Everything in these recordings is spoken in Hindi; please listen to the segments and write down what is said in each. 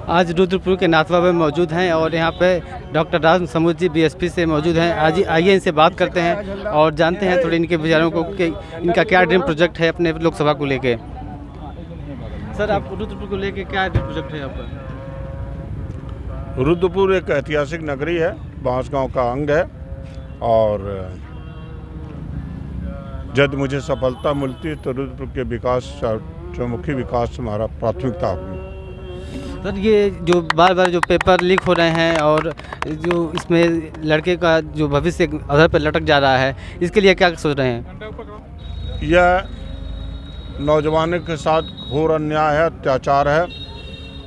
आज रुद्रपुर के नाथवा में मौजूद हैं और यहाँ पे डॉक्टर राम समूह जी बीएसपी से मौजूद हैं। आज आइए इनसे बात करते हैं और जानते हैं थोड़े इनके विचारों को कि इनका क्या ड्रीम प्रोजेक्ट है अपने लोकसभा को लेके। सर, आप रुद्रपुर को लेके क्या ड्रीम प्रोजेक्ट है आपका? रुद्रपुर एक ऐतिहासिक नगरी है, बांसगांव का अंग है और जब मुझे सफलता मिलती है तो रुद्रपुर के विकास, चौमुखी विकास हमारा प्राथमिकता होगी। सर, ये जो बार बार जो पेपर लीक हो रहे हैं और जो इसमें लड़के का जो भविष्य अधर पर लटक जा रहा है, इसके लिए क्या सोच रहे हैं? यह नौजवानों के साथ घोर अन्याय है, अत्याचार है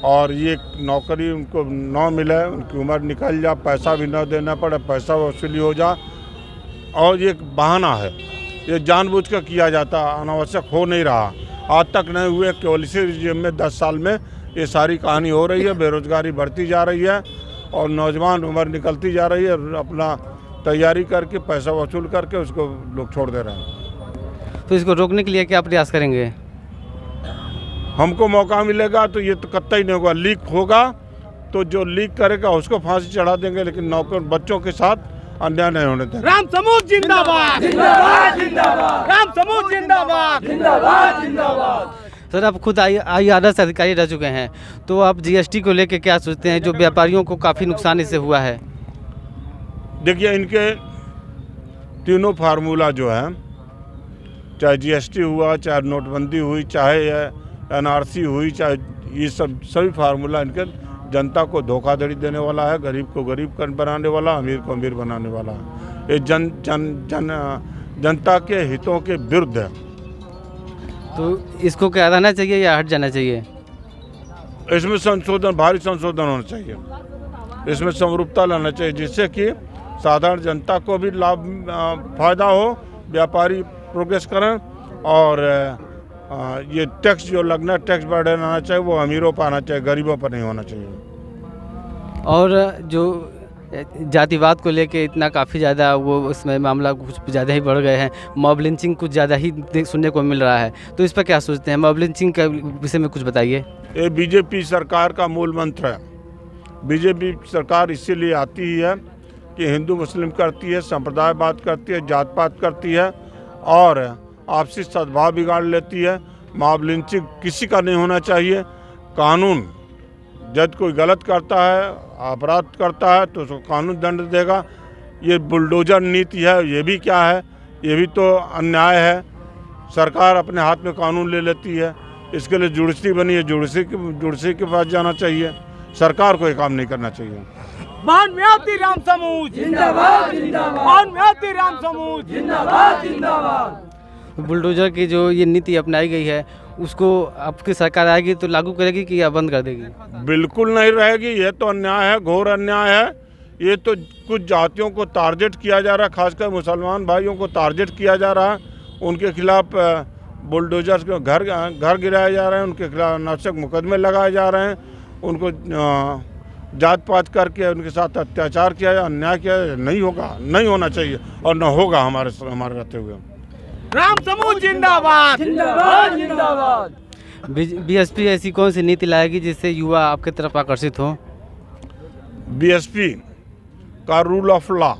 और ये नौकरी उनको न मिले, उनकी उम्र निकल जा, पैसा भी न देना पड़े, पैसा वसूली हो जा और ये एक बहाना है, ये जानबूझ कर किया जाता, अनावश्यक हो नहीं रहा। आज तक नहीं हुए, केवल इसी रिजीम में 10 साल में ये सारी कहानी हो रही है। बेरोजगारी बढ़ती जा रही है और नौजवान उम्र निकलती जा रही है, अपना तैयारी करके पैसा वसूल करके उसको लोग छोड़ दे रहे हैं। तो इसको रोकने के लिए क्या प्रयास करेंगे? हमको मौका मिलेगा तो ये तो कतई नहीं होगा। लीक होगा तो जो लीक करेगा उसको फांसी चढ़ा देंगे, लेकिन नौकर बच्चों के साथ अन्याय नहीं होने देंगे। राम समूह जिंदाबाद, जिंदाबाद, जिंदाबाद। राम समूह जिंदाबाद, जिंदाबाद, जिंदाबाद। सर, आप खुद IRS अधिकारी रह चुके हैं, तो आप GST को लेके क्या सोचते हैं, जो व्यापारियों को काफ़ी नुकसान इससे हुआ है? देखिए, इनके तीनों फार्मूला जो है, चाहे GST हुआ, चाहे नोटबंदी हुई, चाहे NRC हुई, चाहे ये सभी फार्मूला इनके जनता को धोखाधड़ी देने वाला है, गरीब को गरीब बनाने वाला, अमीर को अमीर बनाने वाला है। ये जनता के हितों के विरुद्ध है। तो इसको क्या रहना चाहिए या हट जाना चाहिए? इसमें संशोधन, भारी संशोधन होना चाहिए, इसमें समरूपता लाना चाहिए, जिससे कि साधारण जनता को भी लाभ फायदा हो, व्यापारी प्रोग्रेस करें और ये टैक्स जो लगना, टैक्स बर्डन आना चाहिए वो अमीरों पर आना चाहिए, गरीबों पर नहीं होना चाहिए। और जो जातिवाद को लेके इतना काफ़ी ज़्यादा वो उसमें मामला कुछ ज़्यादा ही बढ़ गए हैं, मॉब लिंचिंग कुछ ज़्यादा ही सुनने को मिल रहा है, तो इस पर क्या सोचते हैं? मॉब लिंचिंग के विषय में कुछ बताइए। ये बीजेपी सरकार का मूल मंत्र है। बीजेपी सरकार इसीलिए आती ही है कि हिंदू मुस्लिम करती है, संप्रदायवाद करती है, जात पात करती है और आपसी सद्भाव बिगाड़ लेती है। मॉब लिंचिंग किसी का नहीं होना चाहिए। कानून जब कोई गलत करता है, अपराध करता है तो उसको कानून दंड देगा। ये बुलडोजर नीति है, ये भी क्या है? ये भी तो अन्याय है। सरकार अपने हाथ में कानून ले लेती है, इसके लिए जुडिशरी बनी है, जुडिशरी के पास जाना चाहिए। सरकार को ये काम नहीं करना चाहिए। मानवती राम समूह जिंदाबाद, जिंदाबाद। मानवती राम समूह जिंदाबाद, जिंदाबाद। बुलडोजर की जो ये नीति अपनाई गई है, उसको आपकी सरकार आएगी तो लागू करेगी कि या बंद कर देगी? बिल्कुल नहीं रहेगी। ये तो अन्याय है, घोर अन्याय है। ये तो कुछ जातियों को टारगेट किया जा रहा है, खासकर मुसलमान भाइयों को टारगेट किया जा रहा है। उनके खिलाफ बुलडोजर के घर गिराए जा रहे हैं, उनके खिलाफ अनावश्यक मुकदमे लगाए जा रहे हैं, उनको जात पात करके उनके साथ अत्याचार किया जाए, अन्याय किया जाए। नहीं होगा, नहीं होना चाहिए और न होगा हमारे रहते हुए। राम समूह जिंदाबाद, जिंदाबाद, जिंदाबाद। BSP ऐसी कौन सी नीति लाएगी जिससे युवा आपकी तरफ आकर्षित हो? BSP का रूल ऑफ लॉ,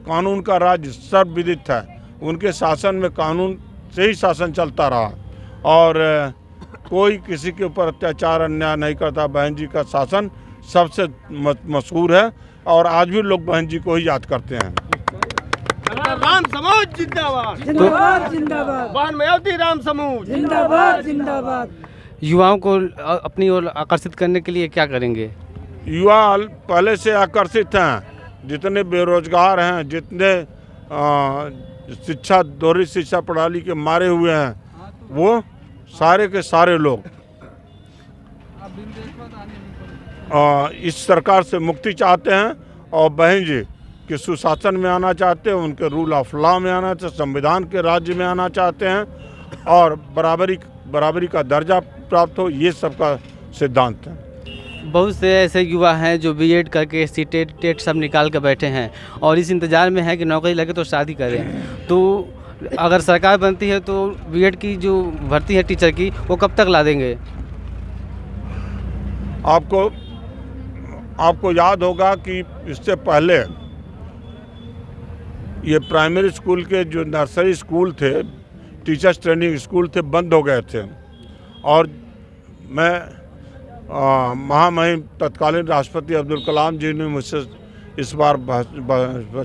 कानून का राज सर्वविदित है। उनके शासन में कानून से ही शासन चलता रहा और कोई किसी के ऊपर अत्याचार अन्याय नहीं करता। बहन जी का शासन सबसे मशहूर है और आज भी लोग बहन जी को ही याद करते हैं। राम समूह जिंदाबाद, जिंदाबाद, जिंदाबाद। मानवती राम समूह जिंदाबाद, जिंदाबाद। युवाओं को अपनी ओर आकर्षित करने के लिए क्या करेंगे? युवा पहले से आकर्षित हैं। जितने बेरोजगार हैं, जितने दोहरी शिक्षा प्रणाली के मारे हुए हैं, वो सारे के सारे लोग इस सरकार से मुक्ति चाहते हैं और बहन जी के सुशासन में आना चाहते हैं, उनके रूल ऑफ लॉ में आना चाहते हैं, संविधान के राज्य में आना चाहते हैं और बराबरी का दर्जा प्राप्त हो, ये सबका सिद्धांत है। बहुत से ऐसे युवा हैं जो BEd करके टेट सब निकाल कर बैठे हैं और इस इंतज़ार में है कि नौकरी लगे तो शादी करें। तो अगर सरकार बनती है तो BEd की जो भर्ती है टीचर की, वो कब तक ला देंगे? आपको आपको याद होगा कि इससे पहले ये प्राइमरी स्कूल के जो नर्सरी स्कूल थे, टीचर्स ट्रेनिंग स्कूल थे, बंद हो गए थे। और मैं महामहिम तत्कालीन राष्ट्रपति अब्दुल कलाम जी ने मुझसे इस बार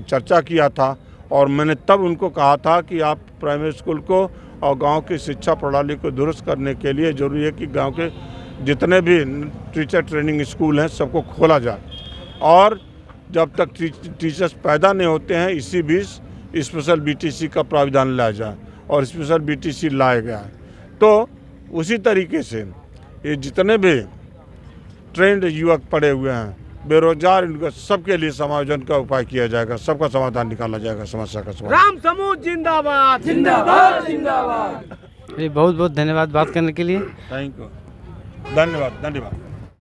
चर्चा किया था और मैंने तब उनको कहा था कि आप प्राइमरी स्कूल को और गांव की शिक्षा प्रणाली को दुरुस्त करने के लिए ज़रूरी है कि गांव के जितने भी टीचर ट्रेनिंग स्कूल हैं सबको खोला जाए और जब तक टीचर्स पैदा नहीं होते हैं इसी बीच स्पेशल बीटीसी का प्रावधान लाया जाए और स्पेशल बीटीसी लाया गया है। तो उसी तरीके से ये जितने भी ट्रेंड युवक पड़े हुए हैं, बेरोजगार, इनको सबके लिए समायोजन का उपाय किया जाएगा, सबका समाधान निकाला जाएगा, समस्या का समाधान। राम समूह जिंदाबाद जिंदाबाद जिंदाबाद। बहुत बहुत धन्यवाद बात करने के लिए। थैंक यू, धन्यवाद धन्यवाद।